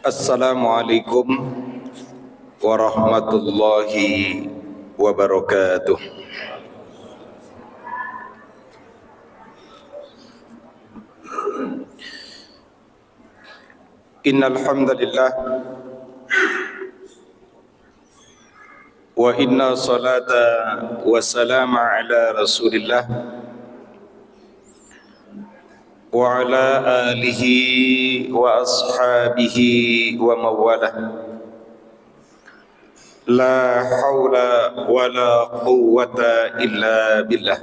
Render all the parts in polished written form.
Assalamualaikum warahmatullahi wabarakatuh. Innal hamdalillah wa inna salata wa salama ala Rasulillah wa ala alihi wa ashabihi wa mawalah. La hawla wa la quwwata illa billah.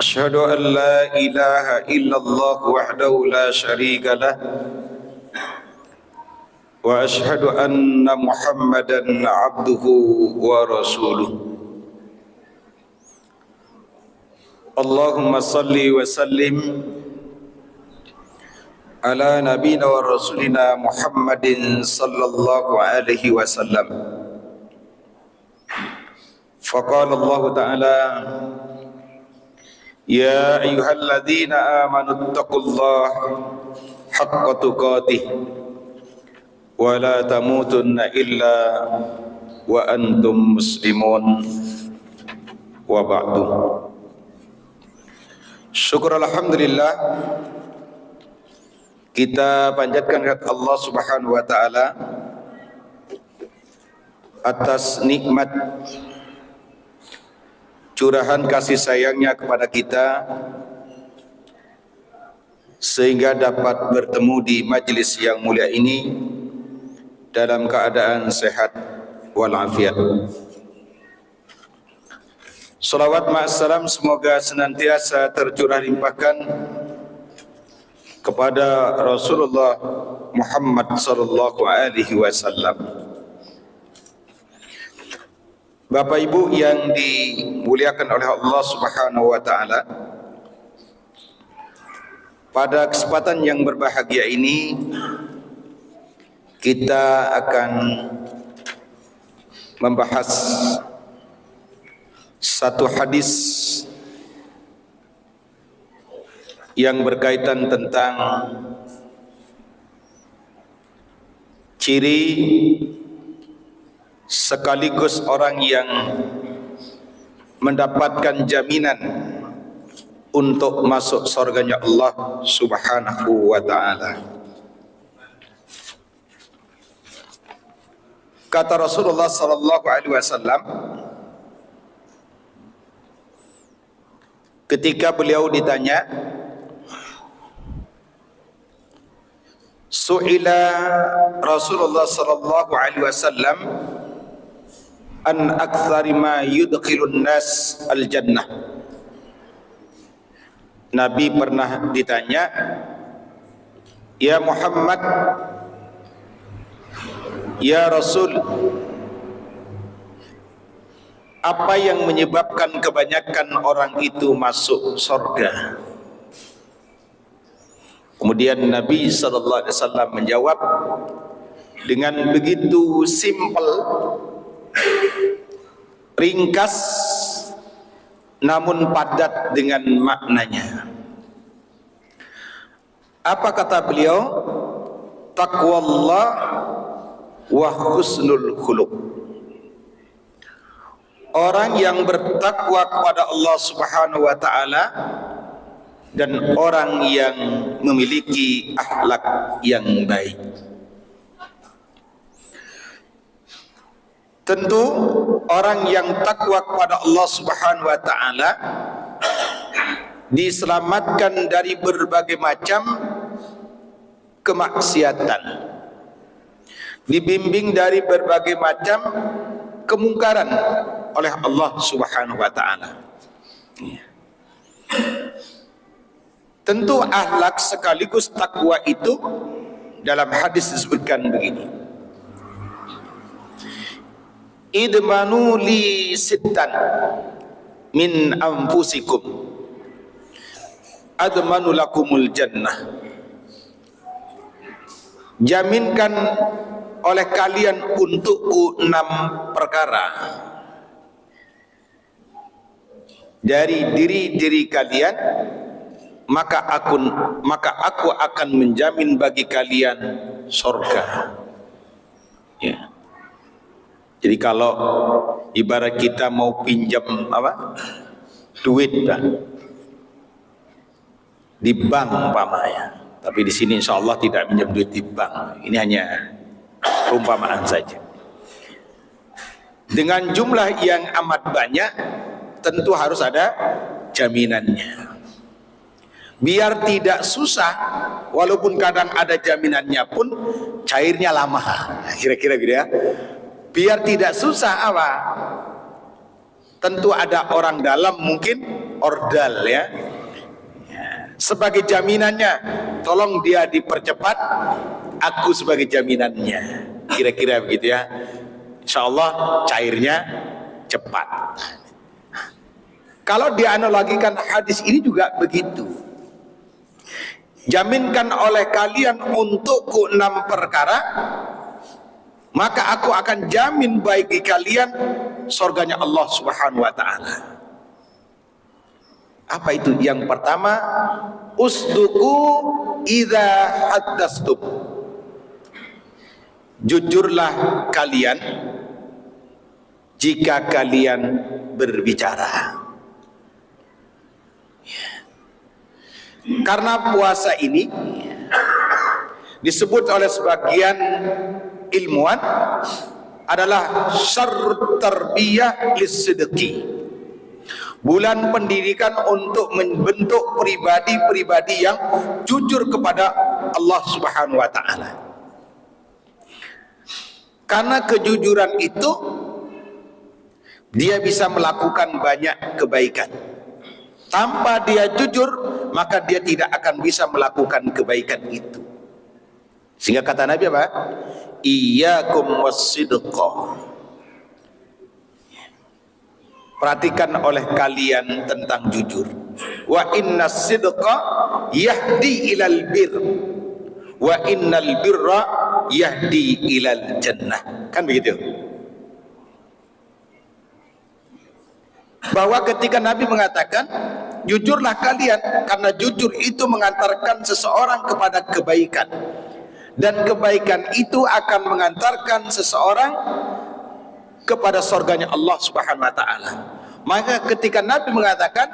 Asyhadu an la ilaha illallah wahdahu la syarika lah wa asyhadu anna Muhammadan abduhu wa rasuluh. Allahumma salli wa sallim ala nabiyina wa rasulina Muhammadin sallallahu alaihi wasallam. Faqala Allah ta'ala, ya ayyuhalladzina amanu taqullaha haqqa tuqatih wa la tamutunna illa wa antum muslimun wa ba'du. Syukur alhamdulillah, kita panjatkan kepada Allah Subhanahu wa taala atas nikmat curahan kasih sayangnya kepada kita sehingga dapat bertemu di majlis yang mulia ini dalam keadaan sehat walafiat. Salawat ma'assalam semoga senantiasa tercurah limpahkan kepada Rasulullah Muhammad sallallahu alaihi wasallam. Bapak Ibu yang dimuliakan oleh Allah Subhanahu wa taala, pada kesempatan yang berbahagia ini kita akan membahas satu hadis yang berkaitan tentang ciri sekaligus orang yang mendapatkan jaminan untuk masuk surganya Allah Subhanahu wa taala. Kata Rasulullah sallallahu alaihi wasallam ketika beliau ditanya, su'ila Rasulullah sallallahu alaihi wasallam an aktsari ma yudkhilun nas al-jannah. Nabi pernah ditanya, ya Muhammad, ya Rasul, apa yang menyebabkan kebanyakan orang itu masuk surga? Kemudian Nabi sallallahu alaihi wasallam menjawab dengan begitu simpel, ringkas, namun padat dengan maknanya. Apa kata beliau? Taqwallah wa husnul khuluq. Orang yang bertakwa kepada Allah Subhanahu wa taala dan orang yang memiliki akhlak yang baik. Tentu orang yang takwa kepada Allah Subhanahu wa taala diselamatkan dari berbagai macam kemaksiatan, dibimbing dari berbagai macam kemungkaran oleh Allah Subhanahu wa taala. Tentu akhlak sekaligus takwa itu dalam hadis disebutkan begini, idmanu li sittan min anfusikum admanu lakumul jannah. Jaminkan oleh kalian untukku 6 perkara dari diri-diri kalian, maka aku akan menjamin bagi kalian surga. Ya. Jadi kalau ibarat kita mau pinjam duit di bank umpamanya, tapi di sini insya Allah tidak pinjam duit di bank. Ini hanya perumpamaan saja. Dengan jumlah yang amat banyak, tentu harus ada jaminannya. Biar tidak susah, walaupun kadang ada jaminannya pun cairnya lama. Kira-kira gitu ya. Biar tidak susah apa? Tentu ada orang dalam, mungkin ordal ya. Sebagai jaminannya, tolong dia dipercepat, aku sebagai jaminannya. Kira-kira begitu ya. Insya Allah cairnya cepat. Kalau dianalogikan hadis ini juga begitu. Jaminkan oleh kalian untukku 6 perkara, maka aku akan jamin bagi kalian surganya Allah Subhanahu wa ta'ala. Apa itu? Yang pertama, usduku idza haddastum. Jujurlah kalian jika kalian berbicara. Karena puasa ini disebut oleh sebagian ilmuwan adalah syarrut tarbiyah lis-sidqi, bulan pendidikan untuk membentuk pribadi-pribadi yang jujur kepada Allah Subhanahu wa ta'ala. Karena kejujuran itu dia bisa melakukan banyak kebaikan. Tanpa dia jujur, maka dia tidak akan bisa melakukan kebaikan itu. Sehingga kata Nabi apa? Iyyakum was-sidqa. Perhatikan oleh kalian tentang jujur. Wa innas sidqa yahdi ilal bir. Wa innal birra yahdi ilal jannah. Kan begitu? Bahwa ketika Nabi mengatakan jujurlah kalian, karena jujur itu mengantarkan seseorang kepada kebaikan, dan kebaikan itu akan mengantarkan seseorang kepada surganya Allah Subhanahu wa ta'ala. Maka ketika Nabi mengatakan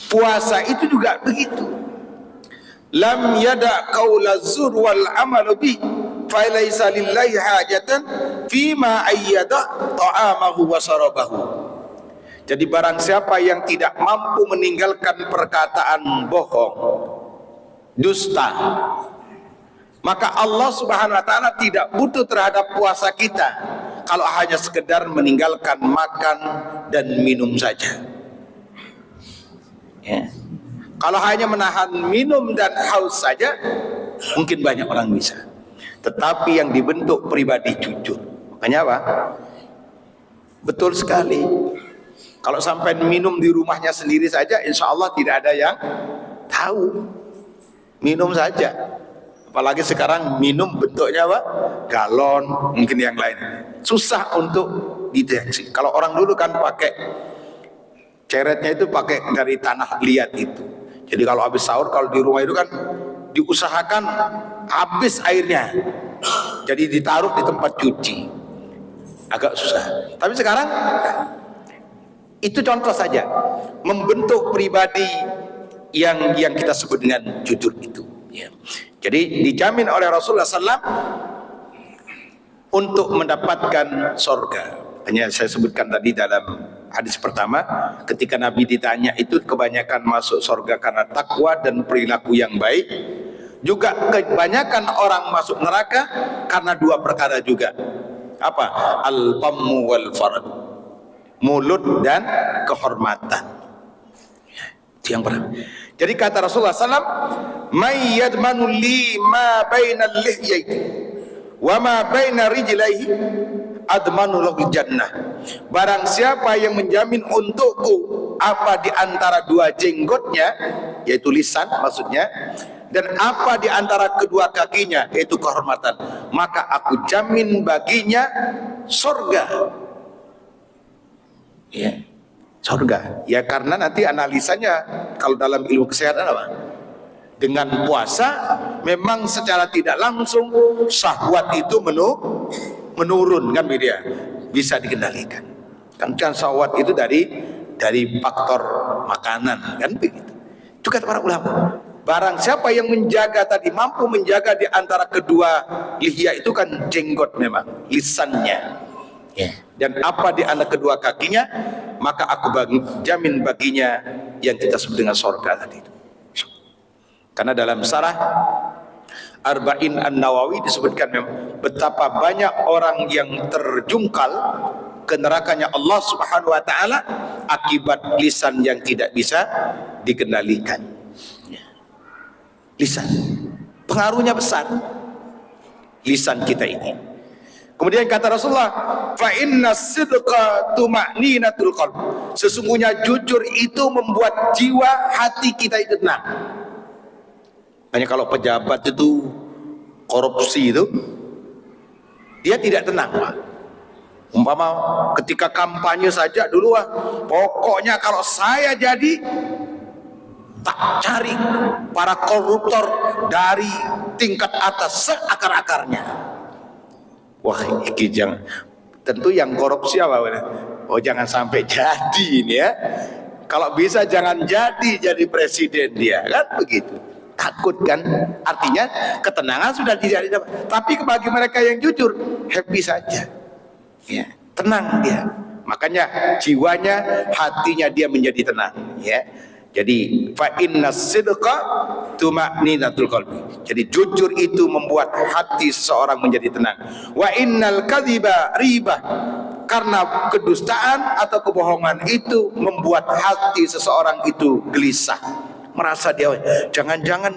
puasa itu juga begitu. Lam yada qaula zur wal amalu bi fa laysa lillahi hajatan fima ayyada ta'amahu wa sarabahu. Jadi barang siapa yang tidak mampu meninggalkan perkataan bohong, dusta, maka Allah Subhanahu wa ta'ala tidak butuh terhadap puasa kita kalau hanya sekedar meninggalkan makan dan minum saja. Ya. Kalau hanya menahan minum dan haus saja, mungkin banyak orang bisa. Tetapi yang dibentuk pribadi jujur. Makanya apa? Betul sekali. Kalau sampai minum di rumahnya sendiri saja, insya Allah tidak ada yang tahu. Minum saja. Apalagi sekarang minum bentuknya apa? Galon, mungkin yang lain. Susah untuk dideteksi. Kalau orang dulu kan pakai ceretnya itu pakai dari tanah liat itu. Jadi kalau habis sahur, kalau di rumah itu kan diusahakan habis airnya. Jadi ditaruh di tempat cuci. Agak susah. Tapi sekarang itu contoh saja membentuk pribadi yang kita sebut dengan jujur itu. Ya. Jadi dijamin oleh Rasulullah SAW untuk mendapatkan surga. Hanya saya sebutkan tadi dalam hadis pertama, ketika Nabi ditanya itu kebanyakan masuk surga karena takwa dan perilaku yang baik. Juga kebanyakan orang masuk neraka karena 2 perkara juga. Apa? Al-fammu wal farad. Mulut dan kehormatan. Itu yang pertama. Jadi kata Rasulullah SAW, "May yadmanu li ma baina lihyaiti wa ma baina rijlaihi admanu lahu jannah." Barang siapa yang menjamin untukku apa di antara 2 jenggotnya, yaitu lisan maksudnya, dan apa di antara kedua kakinya, yaitu kehormatan, maka aku jamin baginya surga. Ya. surga. Ya karena nanti analisanya kalau dalam ilmu kesehatan apa? Dengan puasa memang secara tidak langsung syahwat itu menurun kan dia bisa dikendalikan. Kan syahwat itu dari faktor makanan kan begitu. Itu kata para ulama. Barang siapa yang menjaga tadi mampu menjaga di antara kedua lihya itu kan jenggot memang lisannya. Dan apa di antara kedua kakinya, maka aku jamin baginya yang kita sebut dengan surga tadi itu. Karena dalam Syarah Arba'in An-Nawawi disebutkan betapa banyak orang yang terjungkal ke nerakanya Allah Subhanahu wa taala akibat lisan yang tidak bisa dikendalikan. Lisan pengaruhnya besar, lisan kita ini. Kemudian kata Rasulullah, fa inna sidqa tuma'ninatul qalb. Sesungguhnya jujur itu membuat jiwa hati kita itu tenang. Hanya kalau pejabat itu korupsi itu dia tidak tenang, Pak. Umpama ketika kampanye saja dulu pokoknya kalau saya jadi tak cari para koruptor dari tingkat atas seakar-akarnya. Wah, iki jangan. Tentu yang korupsi apa? Oh, jangan sampai jadi ini ya. Kalau bisa jangan jadi presiden dia, kan begitu. Takut kan? Artinya ketenangan sudah tidak ada. Tapi bagi mereka yang jujur, happy saja. Ya, tenang dia. Makanya jiwanya, hatinya dia menjadi tenang, ya. Jadi fa inna sidqa tuma'ninatul qalbi. Jadi jujur itu membuat hati seseorang menjadi tenang. Wa innal kadhiba ribah. Karena kedustaan atau kebohongan itu membuat hati seseorang itu gelisah. Merasa dia jangan-jangan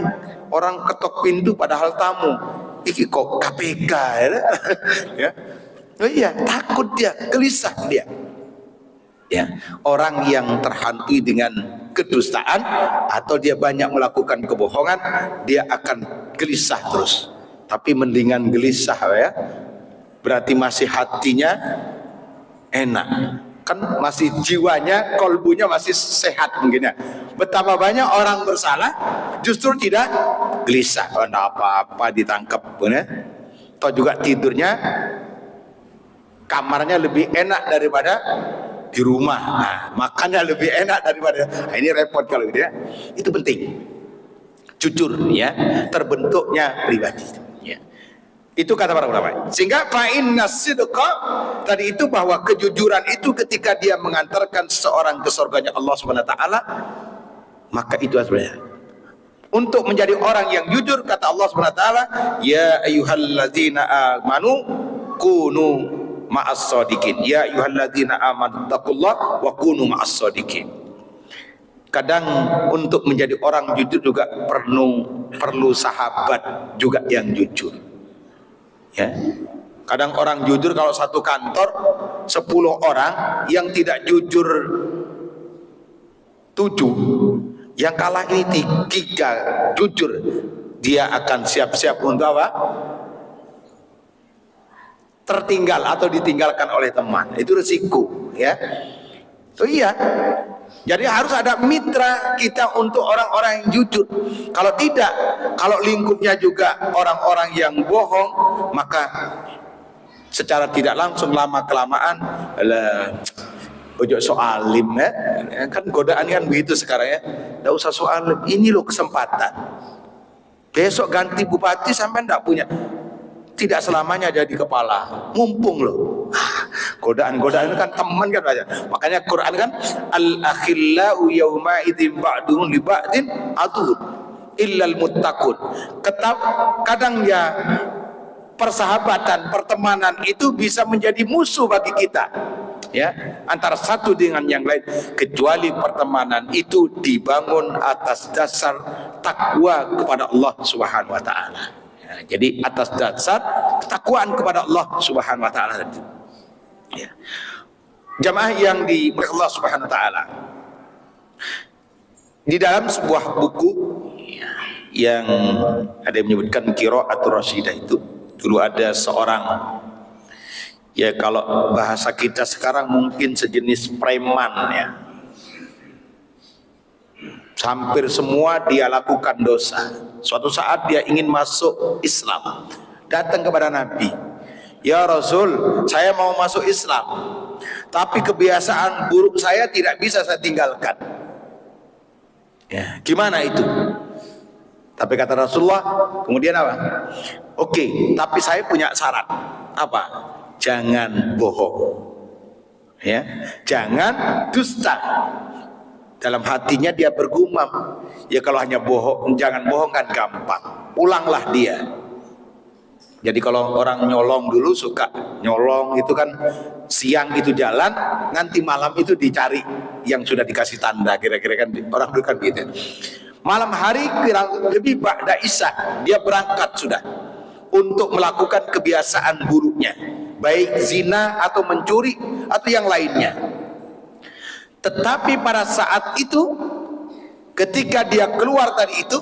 orang ketok pintu padahal tamu. Iki kok KPK ya. Oh iya, takut dia, gelisah dia. Ya, orang yang terhantui dengan kedustaan atau dia banyak melakukan kebohongan, dia akan gelisah terus. Tapi mendingan gelisah ya, berarti masih hatinya enak, kan masih jiwanya, kolbunya masih sehat mungkin ya. Betapa banyak orang bersalah justru tidak gelisah, tidak apa-apa ditangkap, ya. Atau juga tidurnya kamarnya lebih enak daripada di rumah, nah, makannya lebih enak daripada. Nah, ini repot kalau gitu ya. Itu penting, jujur ya, terbentuknya pribadi ya. Itu kata para ulama. Sehingga fa inna sidqa tadi itu bahwa kejujuran itu ketika dia mengantarkan seseorang ke surganya Allah Subhanahu wa taala, maka itu sebenarnya untuk menjadi orang yang jujur. Kata Allah Subhanahu wa taala, ya ayyuhalladzina amanu kunu ma'as shadiqin. Ya ayyuhalladzina amanu taqullaha wa kunu ma'as shadiqin. Kadang untuk menjadi orang jujur juga perlu sahabat juga yang jujur. Ya. Kadang orang jujur kalau satu kantor 10 orang yang tidak jujur 7, yang kalah ini 3 jujur, dia akan siap-siap untuk apa? Tertinggal atau ditinggalkan oleh teman. Itu resiko ya. Oh iya. Jadi harus ada mitra kita untuk orang-orang yang jujur. Kalau tidak, kalau lingkupnya juga orang-orang yang bohong, maka secara tidak langsung lama kelamaan ojo soalim ya. Kan godaan kan begitu sekarang ya. Enggak usah soalim, ini loh kesempatan. Besok ganti bupati sampai enggak punya. Tidak selamanya jadi kepala, mumpung loh. Godaan-godaan itu kan teman kan aja. Makanya Quran kan al-akhillau yauma idzin ba'dun li ba'din adud illal muttaqun. Kadang ya persahabatan, pertemanan itu bisa menjadi musuh bagi kita. Ya, antara satu dengan yang lain, kecuali pertemanan itu dibangun atas dasar takwa kepada Allah Subhanahu wa taala. Jadi atas dasar ketakwaan kepada Allah Subhanahu wa taala. Ya. Jamaah yang diberkahi Allah Subhanahu wa taala. Di dalam sebuah buku yang ada yang menyebutkan Qira'atul Rasyidah itu, dulu ada seorang, ya kalau bahasa kita sekarang mungkin sejenis preman ya. Hampir semua dia lakukan dosa. Suatu saat dia ingin masuk Islam, datang kepada Nabi, "Ya Rasul, saya mau masuk Islam, tapi kebiasaan buruk saya tidak bisa saya tinggalkan." Ya, gimana itu? Tapi kata Rasulullah, kemudian apa? "Oke, tapi saya punya syarat." Apa? Jangan bohong. Ya, jangan dusta. Dalam hatinya dia bergumam, ya kalau hanya bohong, jangan bohong kan gampang, pulanglah dia. Jadi kalau orang nyolong dulu suka nyolong itu kan, siang itu jalan, nanti malam itu dicari yang sudah dikasih tanda, kira-kira kan orang dulu kan gitu. Malam hari kira lebih ba'da isya dia berangkat sudah untuk melakukan kebiasaan buruknya, baik zina atau mencuri atau yang lainnya. Tetapi pada saat itu, ketika dia keluar dari itu,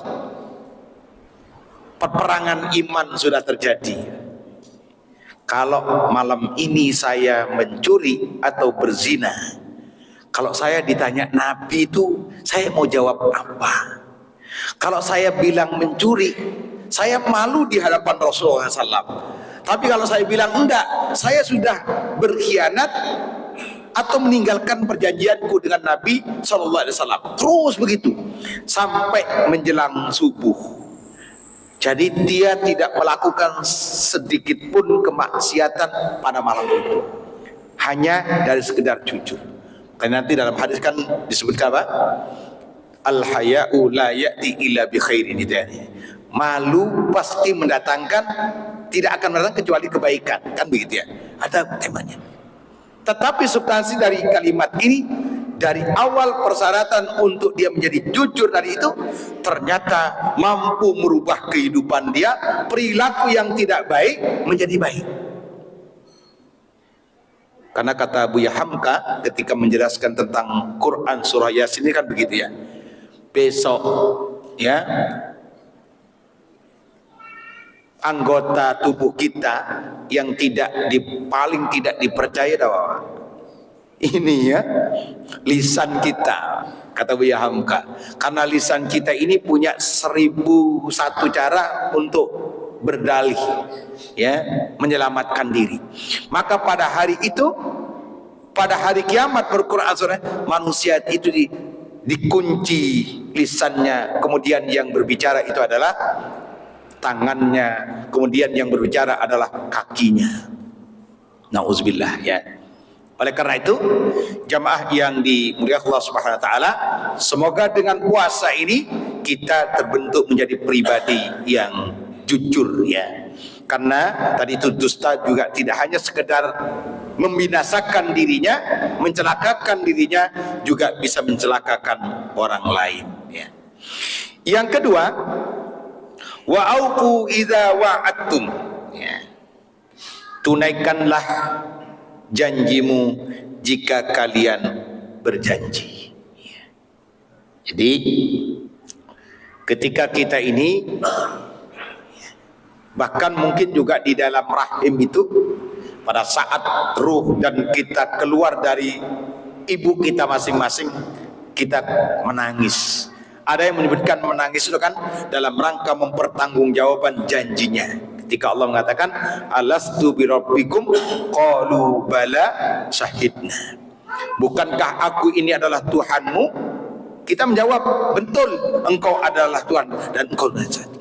peperangan iman sudah terjadi. Kalau malam ini saya mencuri atau berzina, kalau saya ditanya Nabi itu, saya mau jawab apa? Kalau saya bilang mencuri, saya malu di hadapan Rasulullah SAW. Tapi kalau saya bilang enggak, saya sudah berkhianat atau meninggalkan perjanjianku dengan Nabi SAW. Terus begitu sampai menjelang subuh. Jadi dia tidak melakukan sedikit pun kemaksiatan pada malam itu, hanya dari sekedar jujur. Karena nanti dalam hadis kan disebutkan apa? Al-haya'u la ya'ti illa bi khairin. Malu pasti mendatangkan, tidak akan mendatangkan kecuali kebaikan, kan begitu ya? Ada temanya. Tetapi substansi dari kalimat ini, dari awal persyaratan untuk dia menjadi jujur dari itu, ternyata mampu merubah kehidupan dia, perilaku yang tidak baik menjadi baik. Karena kata Buya Hamka ketika menjelaskan tentang Quran surah Yasin ini kan begitu ya. Besok ya, anggota tubuh kita yang paling tidak dipercaya adalah ini ya, lisan kita, kata Buya Hamka. Karena lisan kita ini punya 1001 cara untuk berdalih ya, menyelamatkan diri. Maka pada hari itu, pada hari kiamat, berquran surah, manusia itu dikunci lisannya, kemudian yang berbicara itu adalah tangannya, kemudian yang berbicara adalah kakinya. Nauzubillah ya. Oleh karena itu, jamaah yang dimuliakan Allah Subhanahu wa taala, semoga dengan puasa ini kita terbentuk menjadi pribadi yang jujur ya. Karena tadi itu dusta juga tidak hanya sekedar membinasakan dirinya, mencelakakan dirinya, juga bisa mencelakakan orang lain ya. Yang kedua, wa auqu idza wa'adtum ya. Tunaikanlah janjimu jika kalian berjanji ya. Jadi ketika kita ini, bahkan mungkin juga di dalam rahim itu, pada saat ruh dan kita keluar dari ibu kita masing-masing, kita menangis. Ada yang menyebutkan menangis itu kan dalam rangka mempertanggungjawabkan janjinya. Ketika Allah mengatakan, alastu birabbikum qalu bala syahidna. Bukankah aku ini adalah Tuhanmu? Kita menjawab, betul, engkau adalah Tuhan dan engkau adalah.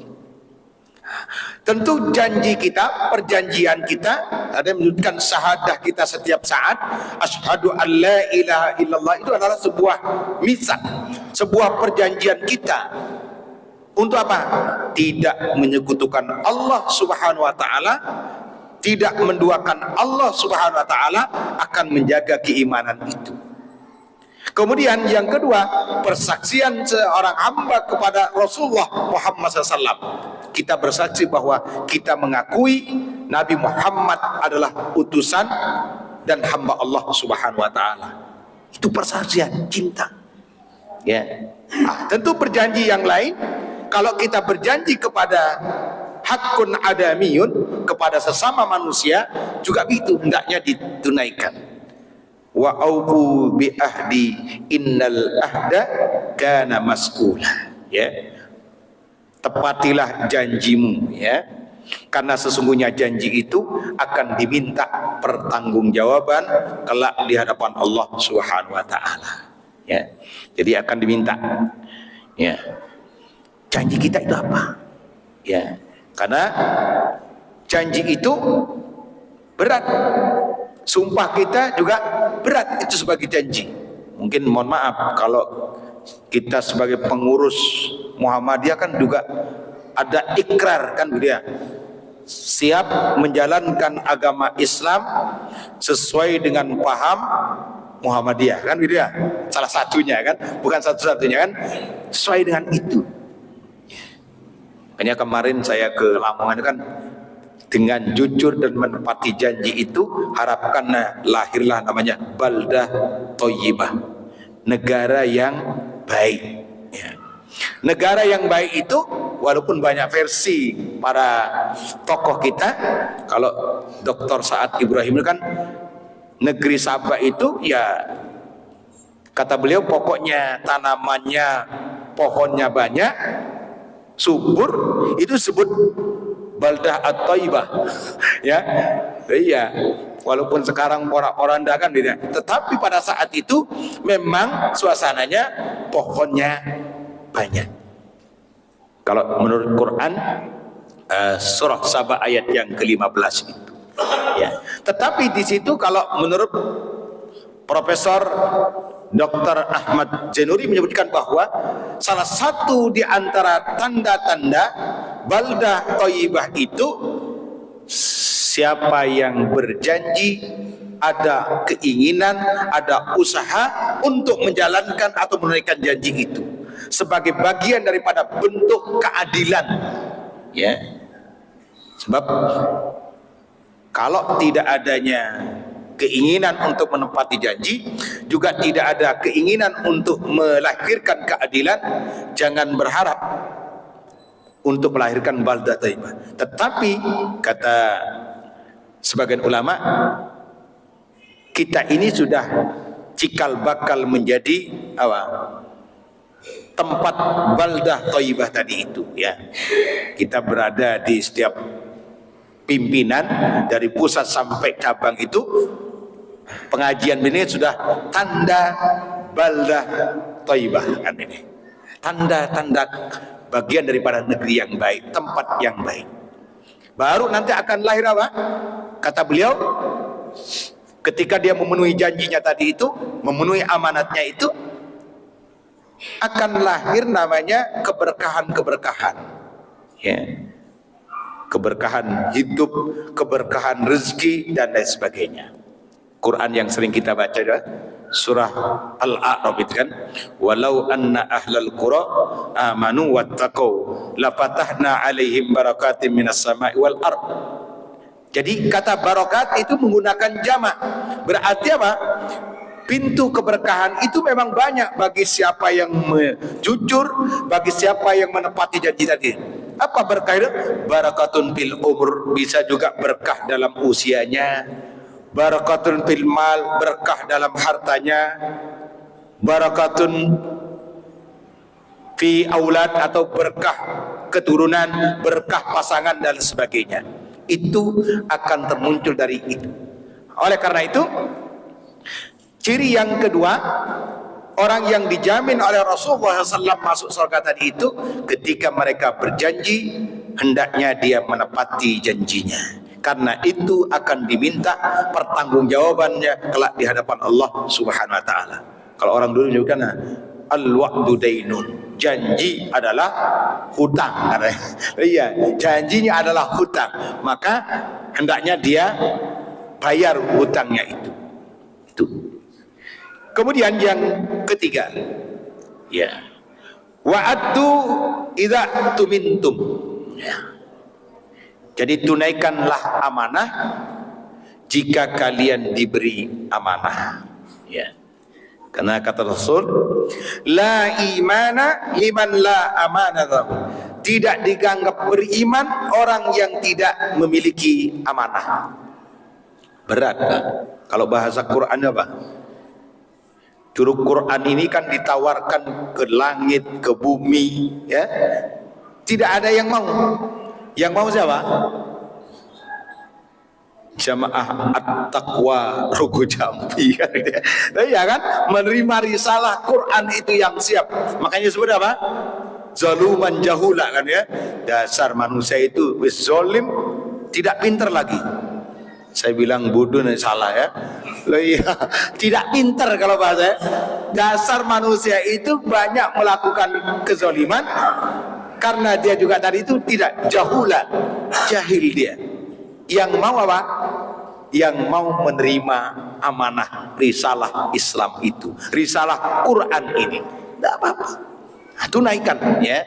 Tentu janji kita, perjanjian kita, ada yang menyebutkan syahadah kita setiap saat, asyhadu an la ilaha illallah, itu adalah sebuah mitsaq, sebuah perjanjian kita. Untuk apa? Tidak menyekutukan Allah Subhanahu wa taala, tidak menduakan Allah Subhanahu wa taala, akan menjaga keimanan itu. Kemudian yang kedua, persaksian seorang hamba kepada Rasulullah Muhammad SAW. Kita bersaksi bahwa kita mengakui Nabi Muhammad adalah utusan dan hamba Allah Subhanahu wa taala. Itu persaksian cinta. Ya. Tentu perjanji yang lain, kalau kita berjanji kepada hakun adamiyun, kepada sesama manusia, juga begitu hendaknya ditunaikan. wa aufu bi ahdi innal ahda kana mas'ula. Ya, tepatilah janjimu, ya, karena sesungguhnya janji itu akan diminta pertanggungjawaban kelak di hadapan Allah Subhanahu wa taala. Ya, jadi akan diminta. Ya, janji kita itu apa? Ya, karena janji itu berat. Sumpah kita juga berat, itu sebagai janji. Mungkin mohon maaf kalau kita sebagai pengurus Muhammadiyah kan juga ada ikrar kan gitu ya. Siap menjalankan agama Islam sesuai dengan paham Muhammadiyah kan gitu ya. Salah satunya kan, bukan satu-satunya kan, sesuai dengan itu. Makanya kemarin saya ke Lamongan kan, dengan jujur dan menepati janji itu harapkan lahirlah namanya baldah thayyibah, negara yang baik, ya. Negara yang baik itu walaupun banyak versi para tokoh kita. Kalau Dr. Saad Ibrahim kan negeri Sabah itu ya kata beliau pokoknya tanamannya, pohonnya banyak, subur, itu sebut baldah at-thayyibah. Ya, iya. Walaupun sekarang porak-poranda kan tidak, tetapi pada saat itu memang suasananya pohonnya banyak. Kalau menurut Quran surah Sabah ayat yang ke-15 itu. Ya. Tetapi di situ kalau menurut Profesor Dr. Ahmad Zainuri menyebutkan bahwa salah satu di antara tanda-tanda baldah thayyibah itu siapa yang berjanji, ada keinginan, ada usaha untuk menjalankan atau menunaikan janji itu sebagai bagian daripada bentuk keadilan, ya. Sebab kalau tidak adanya keinginan untuk menepati janji, juga tidak ada keinginan untuk melahirkan keadilan, jangan berharap untuk melahirkan baldah thayyibah. Tetapi kata sebagian ulama, kita ini sudah cikal bakal menjadi apa? Tempat baldah thayyibah tadi itu, ya. Kita berada di setiap pimpinan dari pusat sampai cabang itu, pengajian ini sudah tanda baldah thayyibah kan ini. Tanda-tanda bagian daripada negeri yang baik, tempat yang baik. Baru nanti akan lahir apa? Kata beliau, ketika dia memenuhi janjinya tadi itu, memenuhi amanatnya itu, akan lahir namanya keberkahan-keberkahan, ya. Keberkahan hidup, keberkahan rezeki dan lain sebagainya. Quran yang sering kita baca adalah surah Al-A'raf itu kan, walau anna ahlal qura amanu wattaqau lafatahna alaihim barakatim minas sama'i wal ard. Jadi kata barakat itu menggunakan jamak, berarti apa? Pintu keberkahan itu memang banyak bagi siapa yang jujur, bagi siapa yang menepati janji tadi. Apa berkah itu? Barakatun fil umur, bisa juga berkah dalam usianya. Barakatun fil mal, berkah dalam hartanya. Barakatun fi aulad, atau berkah keturunan, berkah pasangan dan sebagainya. Itu akan termuncul dari itu. Oleh karena itu, ciri yang kedua, orang yang dijamin oleh Rasulullah SAW masuk surga tadi itu, ketika mereka berjanji, hendaknya dia menepati janjinya. Karena itu akan diminta pertanggungjawabannya kelak di hadapan Allah Subhanahu wa taala. Kalau orang dulu menyebutkan al-wa'du dainun, janji adalah hutang. Iya, janjinya adalah hutang. Maka hendaknya dia bayar hutangnya itu. Itu. Kemudian yang ketiga, ya, wa'addu idza tumintum, ya. Jadi tunaikanlah amanah jika kalian diberi amanah, ya. Karena kata Rasul, la imana liman la amanah. Tidak dianggap beriman orang yang tidak memiliki amanah. Berat kan? Kalau bahasa Quran apa? Curug Quran ini kan ditawarkan ke langit, ke bumi, ya. Tidak ada yang mau. Yang mau siapa? Jamaah At-Taqwa Rogo Jambi kan, ya kan, menerima risalah Quran itu yang siap. Makanya disebut apa? Zaluman jahula kan, ya. Dasar manusia itu wis zalim, tidak pintar lagi. Saya bilang bodoh nih, salah ya. Loh iya, tidak pintar kalau bahasa. Dasar manusia itu banyak melakukan kezaliman karena dia juga tadi itu tidak jahula, jahil dia. Yang mau apa? Yang mau menerima amanah risalah Islam itu, risalah Quran ini, tidak apa-apa. Tunaikan, ya.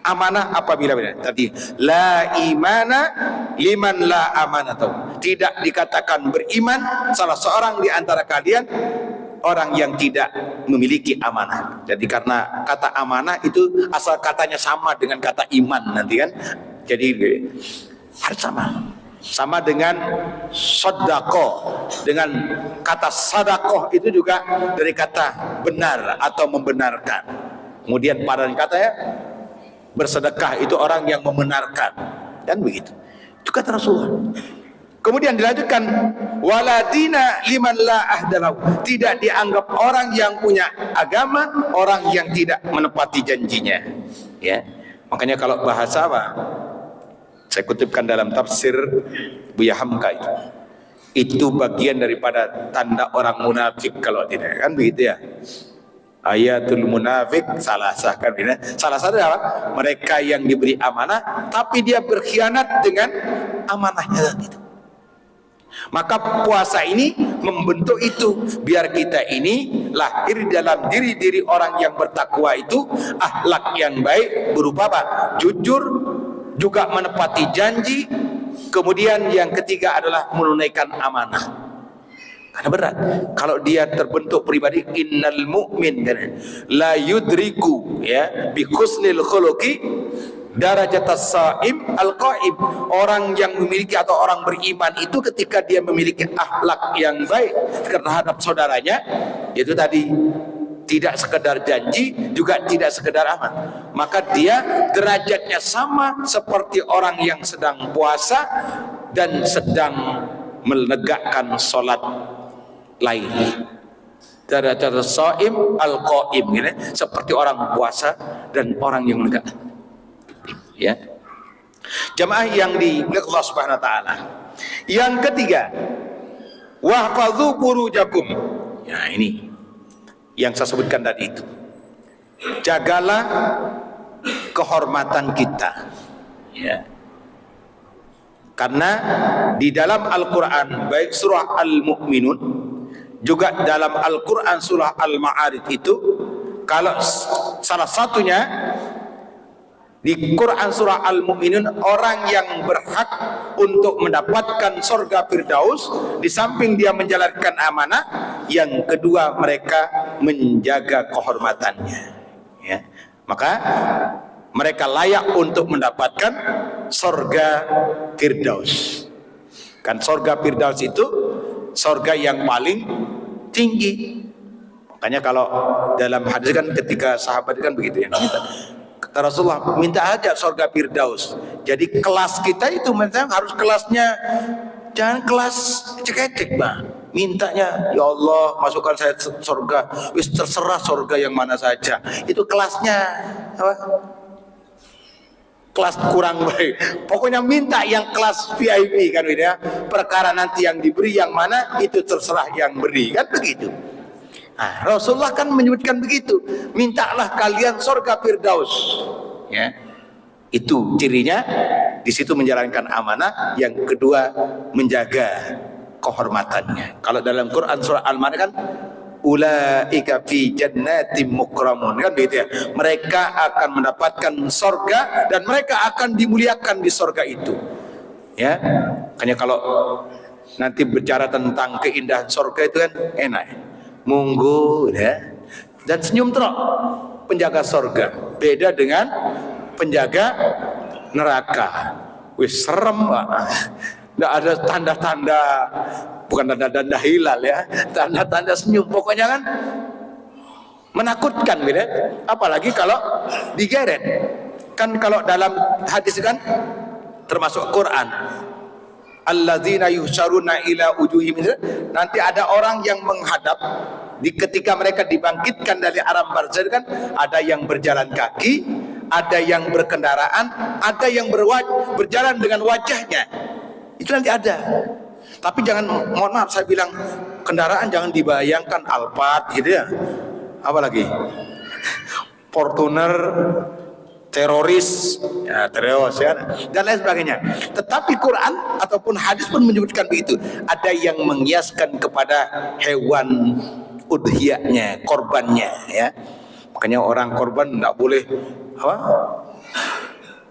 Amanah apabila tadi la imana liman la amanatahu. Tidak dikatakan beriman salah seorang di antara kalian orang yang tidak memiliki amanah. Jadi karena kata amanah itu asal katanya sama dengan kata iman nanti kan. Jadi harus sama dengan sodako, dengan kata sadakoh itu juga dari kata benar atau membenarkan. Kemudian padanan katanya bersedekah itu orang yang membenarkan, dan begitu. Itu kata Rasulullah. Kemudian dilanjutkan waladina liman la ahdalahu. Tidak dianggap orang yang punya agama orang yang tidak menepati janjinya, ya. Makanya kalau bahasa apa, saya kutipkan dalam tafsir Buya Hamka itu bagian daripada tanda orang munafik kalau tidak, kan begitu ya. Ayatul munafik salah kan, salah satu apa? Mereka yang diberi amanah tapi dia berkhianat dengan amanahnya gitu. Maka puasa ini membentuk itu, biar kita ini lahir dalam diri orang yang bertakwa itu akhlak yang baik berupa apa? Jujur, juga menepati janji. Kemudian yang ketiga adalah menunaikan amanah. Karena berat kalau dia terbentuk pribadi innal mu'min kan la yudriku, ya, bi husnil khuluqi darajatas saim al-qaim. Orang yang memiliki atau orang beriman itu ketika dia memiliki akhlak yang baik terhadap saudaranya, itu tadi tidak sekedar janji, juga tidak sekedar aman, maka dia derajatnya sama seperti orang yang sedang puasa dan sedang menegakkan sholat lain. Derajat shaim al-qaim, gitu, seperti orang puasa dan orang yang menegakkan, ya. Jamaah yang dimuliakan Allah Subhanahu wa taala. Yang ketiga, wahfadzu furujakum. Ya, ini yang saya sebutkan tadi itu. Jagalah kehormatan kita, ya. Karena di dalam Al-Qur'an baik surah Al-Mu'minun juga dalam Al-Quran surah Al-Ma'arij itu, kalau salah satunya di Quran surah Al-Mu'minun, orang yang berhak untuk mendapatkan surga Firdaus di samping dia menjalankan amanah, yang kedua mereka menjaga kehormatannya, ya. Maka mereka layak untuk mendapatkan surga Firdaus. Kan surga Firdaus itu surga yang paling tinggi. Makanya kalau dalam hadis kan ketika sahabat kan begitu ya, kata Rasulullah, minta aja surga Firdaus. Jadi kelas kita itu memang harus kelasnya, jangan kelas cekecek bang. Mintanya, ya Allah masukkan saya surga, wis terserah surga yang mana saja. Itu kelasnya apa? Kelas kurang baik. Pokoknya minta yang kelas VIP kan, ya. Perkara nanti yang diberi yang mana itu terserah yang beri, kan begitu. Nah, Rasulullah kan menyebutkan begitu. Mintalah kalian surga Firdaus, ya. Itu cirinya, di situ menjalankan amanah, yang kedua menjaga kehormatannya. Kalau dalam Quran surah Al-Ma'arij kan ulaika fi jannatin mukramun, kan begitu ya. Mereka akan mendapatkan surga dan mereka akan dimuliakan di surga itu, ya. Hanya kalau nanti bicara tentang keindahan surga itu kan enak, monggo, ya. Dan senyum terus penjaga surga, beda dengan penjaga neraka. Wis serem, nggak ada tanda-tanda, bukan tanda-tanda hilal, ya, tanda-tanda senyum. Pokoknya kan menakutkan gitu. Apalagi kalau digeret. Kan kalau dalam hadis kan termasuk Quran, alladzina yuhsyaruna ila ujuhim, nanti ada orang yang menghadap di ketika mereka dibangkitkan dari alam barzah kan, ada yang berjalan kaki, ada yang berkendaraan, ada yang berjalan dengan wajahnya. Itu nanti ada. Tapi jangan, mohon maaf saya bilang, kendaraan jangan dibayangkan Alphard gitu ya. Apalagi Fortuner, teroris, ya, dan lain sebagainya. Tetapi Quran ataupun hadis pun menyebutkan begitu. Ada yang mengiaskan kepada hewan udhiyahnya, korbannya, ya. Makanya orang korban tidak boleh apa?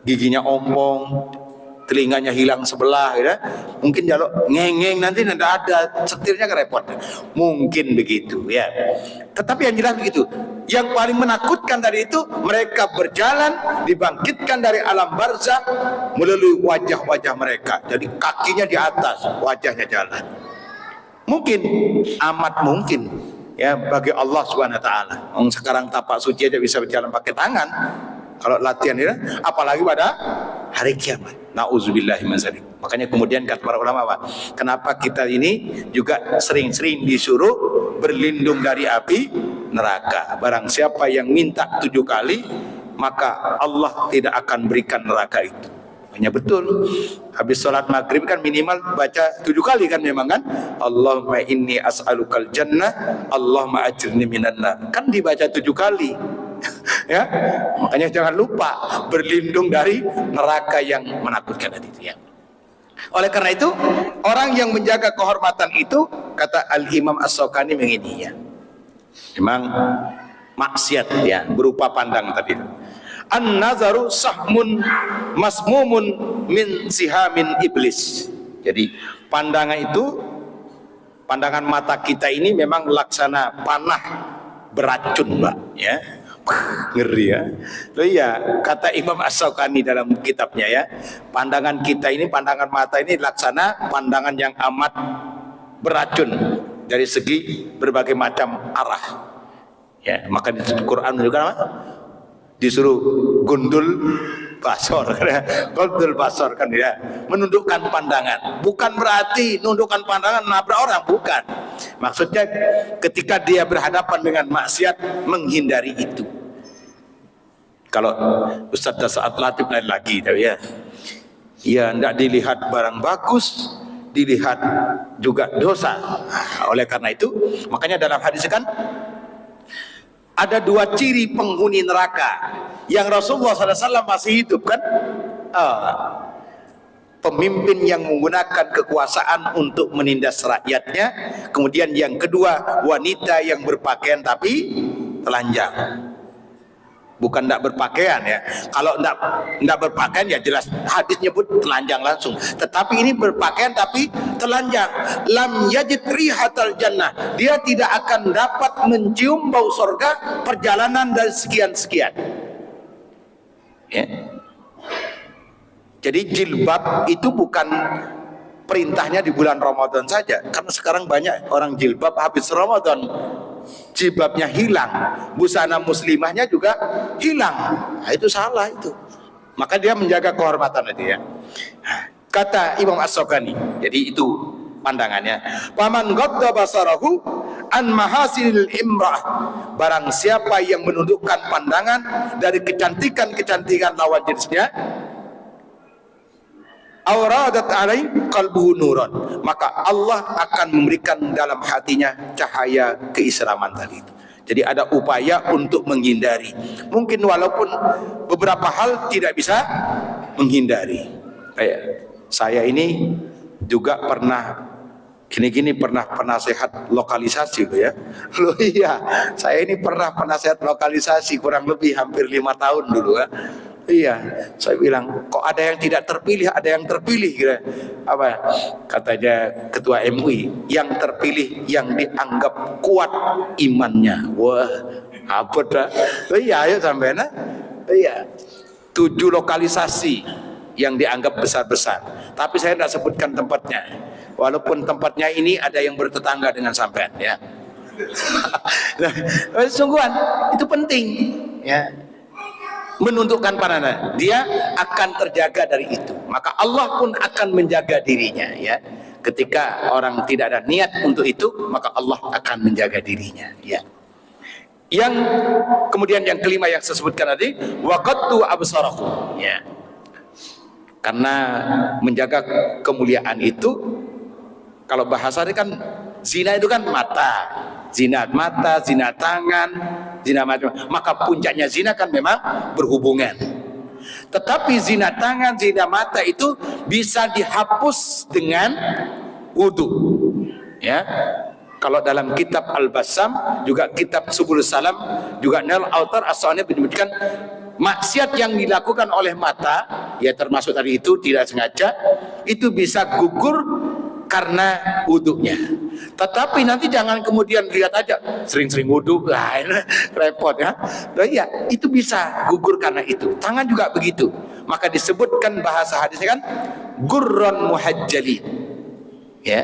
Giginya ompong, telinganya hilang sebelah, ya. Mungkin kalau ngengeng nanti tidak ada setirnya repot. Mungkin begitu, ya. Tetapi yang jelas begitu. Yang paling menakutkan dari itu, mereka berjalan dibangkitkan dari alam barzah melalui wajah-wajah mereka. Jadi kakinya di atas, wajahnya jalan. Mungkin, amat mungkin, ya, bagi Allah Subhanahu Wa Taala. Sekarang tapak suci aja bisa berjalan pakai tangan. Kalau latihan ini, apalagi pada hari kiamat. Nauzubillahi min dzalik. Makanya kemudian kata para ulama, apa? Kenapa kita ini juga sering-sering disuruh berlindung dari api neraka. Barang siapa yang minta 7 kali, maka Allah tidak akan berikan neraka itu. Hanya betul. Habis sholat maghrib kan minimal baca 7 kali kan memang kan. Allahumma inni as'alukal jannah, Allahumma ajirni minan nar. Kan dibaca 7 kali. Ya, makanya jangan lupa berlindung dari neraka yang menakutkan tadi, ya. Oleh karena itu, orang yang menjaga kehormatan itu, kata Al-Imam As-Syaukani begini, ya. Memang maksiat, ya, berupa pandang tadi. An-nazaru sahmun masmumun min sihamin iblis. Jadi pandangan itu, pandangan mata kita ini memang laksana panah beracun, Mbak, ya. Ngeri ya. Loh iya, kata Imam As-Syaukani dalam kitabnya, ya, pandangan kita ini, pandangan mata ini laksana pandangan yang amat beracun dari segi berbagai macam arah. Ya, maka di Quran juga apa? Disuruh gundul basor, gundul basor kan, ya, menundukkan pandangan. Bukan berarti nundukkan pandangan nabrak orang, bukan. Maksudnya ketika dia berhadapan dengan maksiat, menghindari itu. Kalau Ustaz Saat Latif lain lagi, ya, ya, tidak dilihat barang bagus, dilihat juga dosa. Nah, oleh karena itu, makanya dalam hadis kan ada 2 ciri penghuni neraka yang Rasulullah SAW masih hidup kan. Pemimpin yang menggunakan kekuasaan untuk menindas rakyatnya. Kemudian yang kedua, wanita yang berpakaian tapi telanjang. Bukan tidak berpakaian, ya. Kalau tidak berpakaian, ya jelas hadis nyebut telanjang langsung. Tetapi ini berpakaian tapi telanjang. Lam yajid rihatal jannah. Dia tidak akan dapat mencium bau surga perjalanan dari sekian-sekian. Ya. Jadi jilbab itu bukan perintahnya di bulan Ramadan saja. Karena sekarang banyak orang jilbab habis Ramadan jilbabnya hilang, busana muslimahnya juga hilang. Nah, itu salah itu. Maka dia menjaga kehormatan tadi, ya. Kata Imam As-Syaukani, jadi itu pandangannya. Paman ghadda basarahu an mahasinil imrah. Barang siapa yang menundukkan pandangan dari kecantikan-kecantikan lawan jenisnya, awradat alai qalbuhu nuran, maka Allah akan memberikan dalam hatinya cahaya keislaman tadi itu. Jadi ada upaya untuk menghindari. Mungkin walaupun beberapa hal tidak bisa menghindari. Kayak saya ini juga pernah gini-gini, pernah penasehat lokalisasi, ya. Loh iya, saya ini pernah penasehat lokalisasi kurang lebih hampir 5 tahun dulu, ya. Iya, saya bilang, kok ada yang tidak terpilih, ada yang terpilih, kira apa? Katanya ketua MUI, yang terpilih yang dianggap kuat imannya. Wah, apa dah? Iya, ayo sampai nah. Iya, 7 lokalisasi yang dianggap besar-besar. Tapi saya tidak sebutkan tempatnya. Walaupun tempatnya ini ada yang bertetangga dengan sampean, ya. Sungguhan itu penting, ya. Menundukkan pandangan, dia akan terjaga dari itu. Maka Allah pun akan menjaga dirinya, ya. Ketika orang tidak ada niat untuk itu, maka Allah akan menjaga dirinya, ya. Yang kemudian yang kelima yang saya sebutkan tadi, waqattu absarakum, ya. Karena menjaga kemuliaan itu, kalau bahasa ini kan zina itu kan mata, zina tangan, zina macam. Maka puncaknya zina kan memang berhubungan. Tetapi zina tangan, zina mata itu bisa dihapus dengan wudu. Ya. Kalau dalam kitab Al-Bassam, juga kitab Subul Salam, juga Nail Autar asalnya menyebutkan maksiat yang dilakukan oleh mata, ya termasuk tadi itu tidak sengaja, itu bisa gugur karena wudhunya. Tetapi nanti jangan kemudian lihat aja sering-sering wudhu, ini repot, ya. Nah, iya, itu bisa gugur karena itu. Tangan juga begitu. Maka disebutkan bahasa hadisnya kan gurron muhajjalin, ya,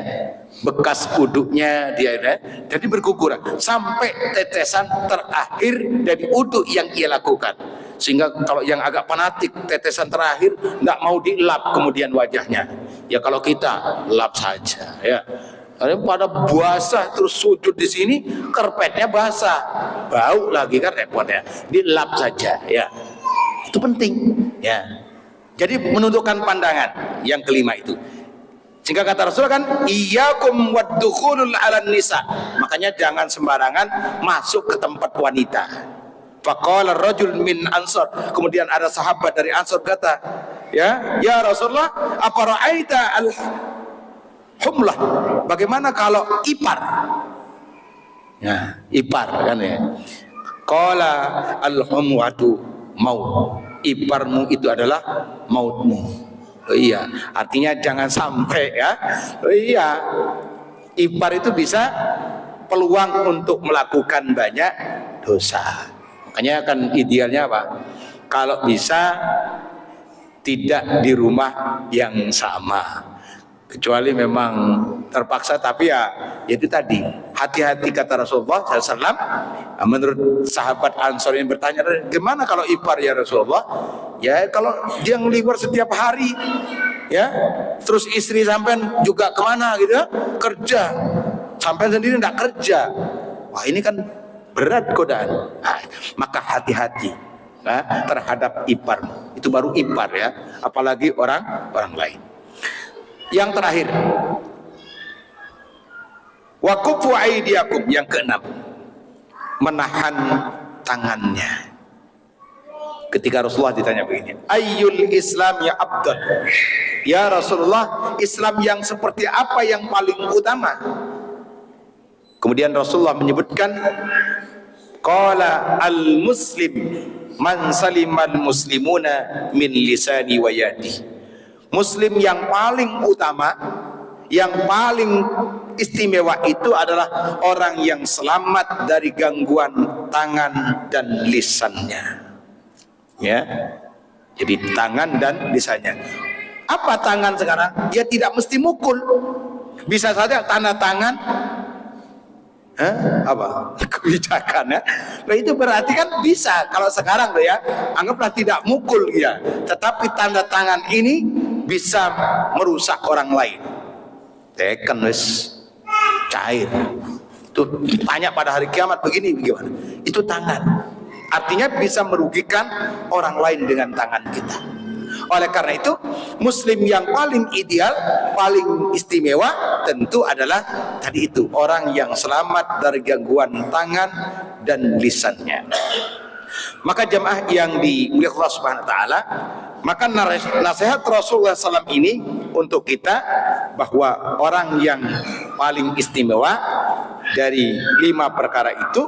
bekas wudhunya dia, ya, jadi bergugur sampai tetesan terakhir dari wudhu yang ia lakukan. Sehingga kalau yang agak fanatik, tetesan terakhir nggak mau dilap kemudian wajahnya. Ya kalau kita lap saja, ya. Pada basah terus sujud di sini, karpetnya basah, bau lagi kan repotnya. Dilap saja, ya. Itu penting, ya. Jadi menundukkan pandangan yang kelima itu. Sehingga kata Rasul kan, iyyakum waddukhulul 'alan nisa. Makanya jangan sembarangan masuk ke tempat wanita. Faqala rajul min Ansar, kemudian ada sahabat dari Ansar kata, ya Rasulullah, afara'aita al-humlah, bagaimana kalau ipar? Ya, ipar kan, ya. Qala al-humwatu maut, iparmu itu adalah mautmu. Oh iya, artinya jangan sampai, ya. Oh iya, ipar itu bisa peluang untuk melakukan banyak dosa. Makanya kan idealnya apa? Kalau bisa tidak di rumah yang sama, kecuali memang terpaksa. Tapi ya itu tadi, hati-hati kata Rasulullah SAW. Menurut sahabat Ansor yang bertanya, gimana kalau ipar ya Rasulullah? Ya kalau dia ngeliwar setiap hari, ya, terus istri sampean juga kemana gitu, ya, kerja, sampean sendiri tidak kerja, wah ini kan berat godaan. Nah, maka hati-hati, ya, terhadap iparmu. Itu baru ipar, ya, apalagi orang lain. Yang terakhir, wa kufu aidiakum, yang keenam, menahan tangannya. Ketika Rasulullah ditanya begini, ayyul Islam ya abdal, ya Rasulullah, Islam yang seperti apa yang paling utama? Kemudian Rasulullah menyebutkan, qala al-muslim man salimal muslimuna min lisani wa yadi. Muslim yang paling utama, yang paling istimewa itu adalah orang yang selamat dari gangguan tangan dan lisannya. Ya. Jadi tangan dan lisannya. Apa tangan sekarang? Dia tidak mesti mukul. Bisa saja tanda tangan, apa kebijakan, ya. Nah, itu berarti kan bisa kalau sekarang tuh, ya, anggaplah tidak mukul ya, tetapi tanda tangan ini bisa merusak orang lain. Teken wis cair. Tuh tanya pada hari kiamat begini bagaimana? Itu tangan. Artinya bisa merugikan orang lain dengan tangan kita. Oleh karena itu, muslim yang paling ideal, paling istimewa tentu adalah tadi itu, orang yang selamat dari gangguan tangan dan lisannya. Maka jemaah yang dimuliakan Allah Subhanahu wa taala, maka nasihat Rasulullah SAW ini untuk kita bahwa orang yang paling istimewa dari 5 perkara itu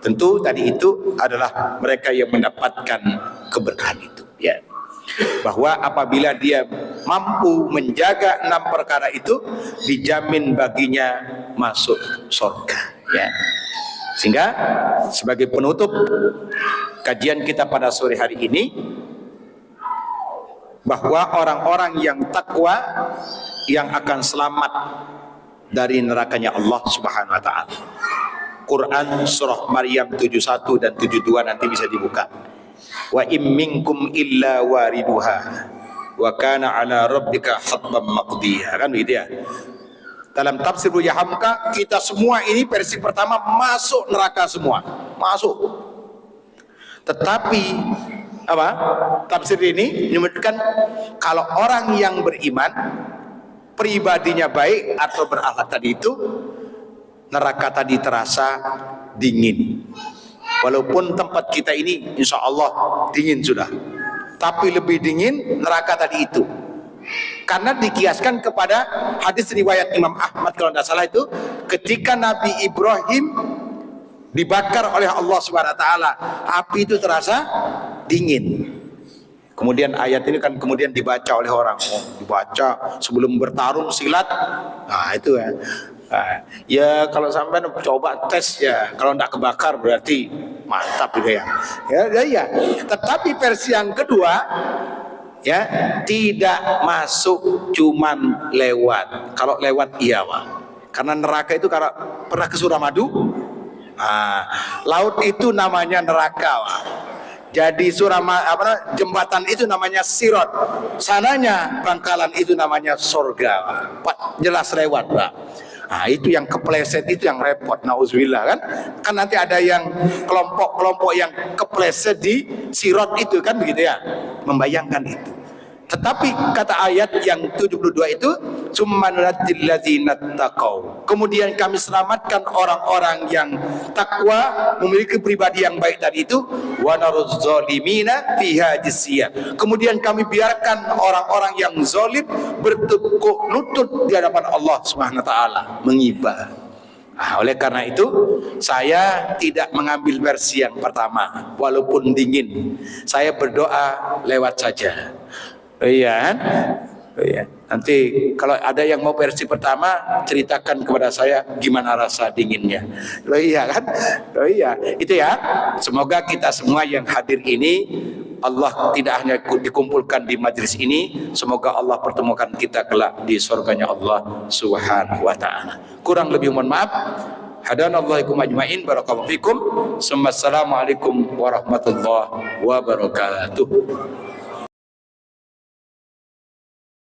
tentu tadi itu adalah mereka yang mendapatkan keberkahan itu, ya. Bahwa apabila dia mampu menjaga 6 perkara itu, dijamin baginya masuk surga, ya. Sehingga sebagai penutup kajian kita pada sore hari ini, bahwa orang-orang yang takwa yang akan selamat dari nerakanya Allah Subhanahu wa taala. Quran surah Maryam 71 dan 72, nanti bisa dibuka. Wa im minkum illa wariduha wa kana ala rabbika hatman maqdiya, kan begitu ya. Dalam tafsir Buya Hamka, kita semua ini versi pertama masuk neraka semua, masuk. Tetapi apa? Tafsir ini menyebutkan kalau orang yang beriman, pribadinya baik atau berakhlak tadi itu, neraka tadi terasa dingin. Walaupun tempat kita ini insya Allah dingin sudah, tapi lebih dingin neraka tadi itu. Karena dikiaskan kepada hadis riwayat Imam Ahmad kalau tidak salah itu, ketika Nabi Ibrahim dibakar oleh Allah SWT, api itu terasa dingin. Kemudian ayat ini kan kemudian dibaca oleh orang, dibaca sebelum bertarung silat. Nah itu ya. Nah, ya kalau sampai coba tes ya, kalau tidak kebakar berarti mantap gitu ya. Ya. Tetapi versi yang kedua, ya, tidak masuk cuman lewat. Kalau lewat iya, Pak. Karena neraka itu, kalau pernah ke Suramadu, laut itu namanya neraka, Pak. Jadi jembatan itu namanya Sirot, sananya Bangkalan itu namanya surga, Pak. Jelas lewat, Pak. Nah, itu yang kepleset, itu yang repot, nauzubillah kan. Kan nanti ada yang kelompok-kelompok yang kepleset di Sirot itu kan begitu ya. Membayangkan itu. Tetapi kata ayat yang 72 itu, summanunajjil ladzina taqau. Kemudian kami selamatkan orang-orang yang takwa, memiliki pribadi yang baik tadi itu, wa naruz zalimina fiha jisiyah. Kemudian kami biarkan orang-orang yang zalim bertekuk lutut di hadapan Allah Subhanahu wa taala, mengibah. Oleh karena itu saya tidak mengambil versi yang pertama, walaupun dingin. Saya berdoa lewat saja. Iya kan? Iya. Nanti kalau ada yang mau versi pertama, ceritakan kepada saya gimana rasa dinginnya. Loh iya kan? Loh iya. Itu ya. Semoga kita semua yang hadir ini, Allah tidak hanya dikumpulkan di majlis ini, semoga Allah pertemukan kita kelak di surganya Allah Subhanahu wa taala. Kurang lebih mohon maaf. Hadanallahu ikum ajmain, barakallahu fikum. Assalamualaikum warahmatullahi wabarakatuh.